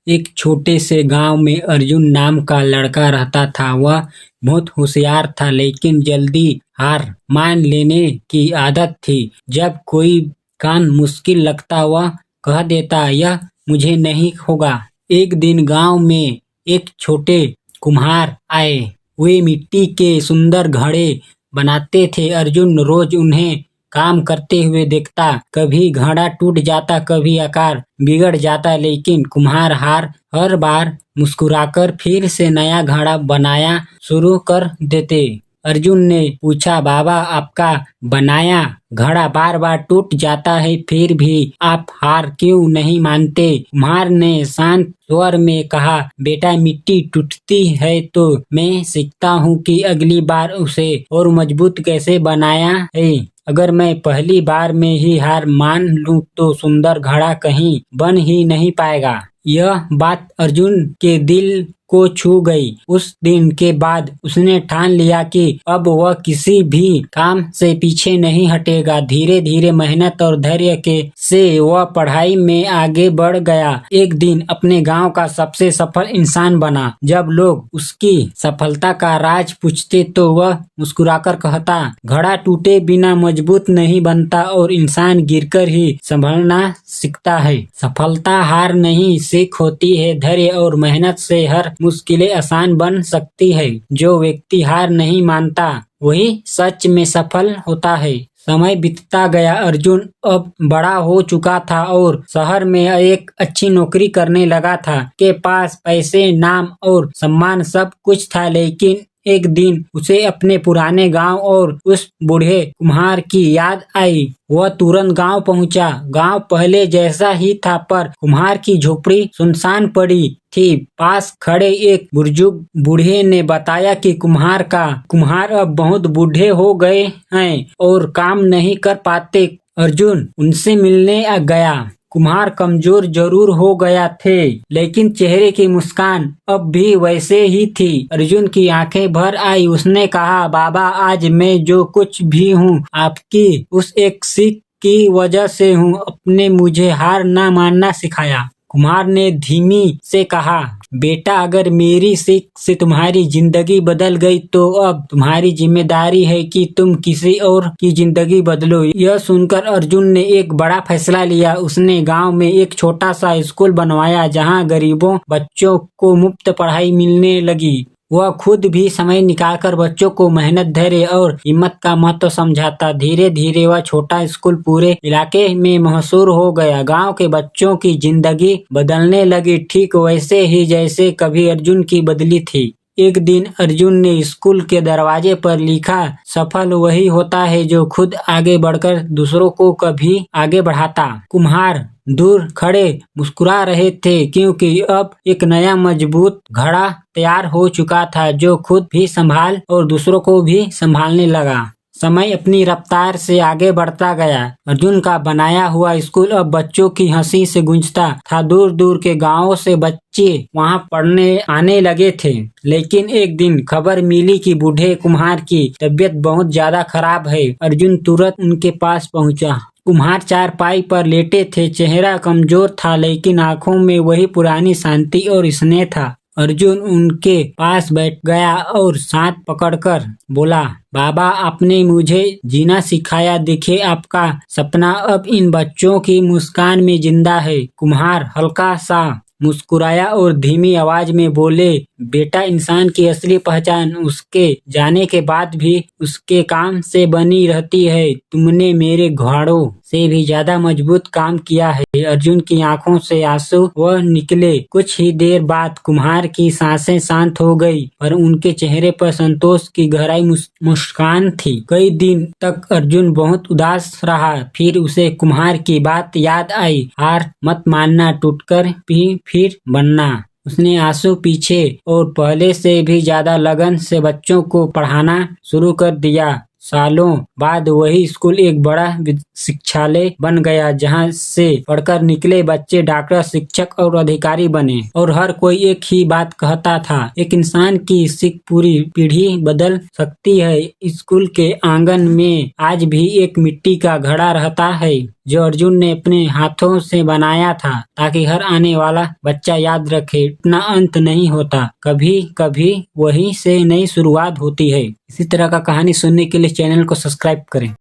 एक छोटे से गांव में अर्जुन नाम का लड़का रहता था। वह बहुत होशियार था, लेकिन जल्दी हार मान लेने की आदत थी। जब कोई काम मुश्किल लगता वह कह देता, यह मुझे नहीं होगा। एक दिन गांव में एक छोटे कुम्हार आए। वे मिट्टी के सुंदर घड़े बनाते थे। अर्जुन रोज उन्हें काम करते हुए देखता। कभी घड़ा टूट जाता, कभी आकार बिगड़ जाता, लेकिन कुम्हार हर बार मुस्कुराकर फिर से नया घड़ा बनाया शुरू कर देते। अर्जुन ने पूछा, बाबा, आपका बनाया घड़ा बार बार टूट जाता है, फिर भी आप हार क्यों नहीं मानते? कुम्हार ने शांत स्वर में कहा, बेटा, मिट्टी टूटती है तो मैं सीखता हूँ कि अगली बार उसे और मजबूत कैसे बनाया है। अगर मैं पहली बार में ही हार मान लूं तो सुंदर घड़ा कहीं बन ही नहीं पाएगा। यह बात अर्जुन के दिल को छू गई। उस दिन के बाद उसने ठान लिया कि अब वह किसी भी काम से पीछे नहीं हटेगा। धीरे धीरे मेहनत और धैर्य के से वह पढ़ाई में आगे बढ़ गया। एक दिन अपने गांव का सबसे सफल इंसान बना। जब लोग उसकी सफलता का राज पूछते तो वह मुस्कुराकर कहता, घड़ा टूटे बिना मजबूत नहीं बनता और इंसान गिरकर ही संभलना सीखता है। सफलता हार नहीं, सीख होती है। धैर्य और मेहनत से हर मुश्किलें आसान बन सकती है। जो व्यक्ति हार नहीं मानता वही सच में सफल होता है। समय बीतता गया। अर्जुन अब बड़ा हो चुका था और शहर में एक अच्छी नौकरी करने लगा था। के पास पैसे, नाम और सम्मान सब कुछ था, लेकिन एक दिन उसे अपने पुराने गांव और उस बूढ़े कुम्हार की याद आई। वह तुरंत गांव पहुंचा। गांव पहले जैसा ही था, पर कुम्हार की झोपड़ी सुनसान पड़ी थी। पास खड़े एक बुजुर्ग बूढ़े ने बताया कि कुम्हार अब बहुत बूढ़े हो गए हैं और काम नहीं कर पाते। अर्जुन उनसे मिलने गया। कुम्हार कमजोर जरूर हो गया थे, लेकिन चेहरे की मुस्कान अब भी वैसे ही थी। अर्जुन की आंखें भर आई। उसने कहा, बाबा, आज मैं जो कुछ भी हूँ आपकी उस एक सीख की वजह से हूँ। अपने मुझे हार ना मानना सिखाया। कुम्हार ने धीमी से कहा, बेटा, अगर मेरी सीख से तुम्हारी जिंदगी बदल गई तो अब तुम्हारी जिम्मेदारी है कि तुम किसी और की जिंदगी बदलो। यह सुनकर अर्जुन ने एक बड़ा फैसला लिया। उसने गांव में एक छोटा सा स्कूल बनवाया जहां गरीबों बच्चों को मुफ्त पढ़ाई मिलने लगी। वह खुद भी समय निकालकर बच्चों को मेहनत, धैर्य और हिम्मत का महत्व समझाता। धीरे धीरे वह छोटा स्कूल पूरे इलाके में मशहूर हो गया। गांव के बच्चों की जिंदगी बदलने लगी, ठीक वैसे ही जैसे कभी अर्जुन की बदली थी। एक दिन अर्जुन ने स्कूल के दरवाजे पर लिखा, सफल वही होता है जो खुद आगे बढ़कर दूसरों को कभी आगे बढ़ाता। कुम्हार दूर खड़े मुस्कुरा रहे थे, क्योंकि अब एक नया मजबूत घड़ा तैयार हो चुका था जो खुद भी संभाल और दूसरों को भी संभालने लगा। समय अपनी रफ्तार से आगे बढ़ता गया। अर्जुन का बनाया हुआ स्कूल अब बच्चों की हंसी से गूंजता था। दूर दूर के गांवों से बच्चे वहां पढ़ने आने लगे थे। लेकिन एक दिन खबर मिली कि बूढ़े कुम्हार की तबीयत बहुत ज्यादा खराब है। अर्जुन तुरंत उनके पास पहुंचा। कुम्हार चारपाई पर लेटे थे। चेहरा कमजोर था, लेकिन आंखों में वही पुरानी शांति और स्नेह था। अर्जुन उनके पास बैठ गया और हाथ पकड़कर बोला, बाबा, आपने मुझे जीना सिखाया। देखिए, आपका सपना अब इन बच्चों की मुस्कान में जिंदा है। कुम्हार हल्का सा मुस्कुराया और धीमी आवाज में बोले, बेटा, इंसान की असली पहचान उसके जाने के बाद भी उसके काम से बनी रहती है। तुमने मेरे घोड़ों से भी ज्यादा मजबूत काम किया है। अर्जुन की आंखों से आंसू वह निकले। कुछ ही देर बाद कुम्हार की सांसें शांत हो गई, पर उनके चेहरे पर संतोष की गहराई मुस्कान थी। कई दिन तक अर्जुन बहुत उदास रहा। फिर उसे कुम्हार की बात याद आई, हार मत मानना, टूटकर भी फिर बनना। उसने आंसू पीछे और पहले से भी ज्यादा लगन से बच्चों को पढ़ाना शुरू कर दिया। सालों बाद वही स्कूल एक बड़ा शिक्षालय बन गया, जहाँ से पढ़कर निकले बच्चे डॉक्टर, शिक्षक और अधिकारी बने। और हर कोई एक ही बात कहता था, एक इंसान की सीख पूरी पीढ़ी बदल सकती है। स्कूल के आंगन में आज भी एक मिट्टी का घड़ा रहता है, जो अर्जुन ने अपने हाथों से बनाया था, ताकि हर आने वाला बच्चा याद रखे, अपना अंत नहीं होता, कभी कभी वहीं से नई शुरुआत होती है। इसी तरह का कहानी सुनने के लिए चैनल को सब्सक्राइब करें।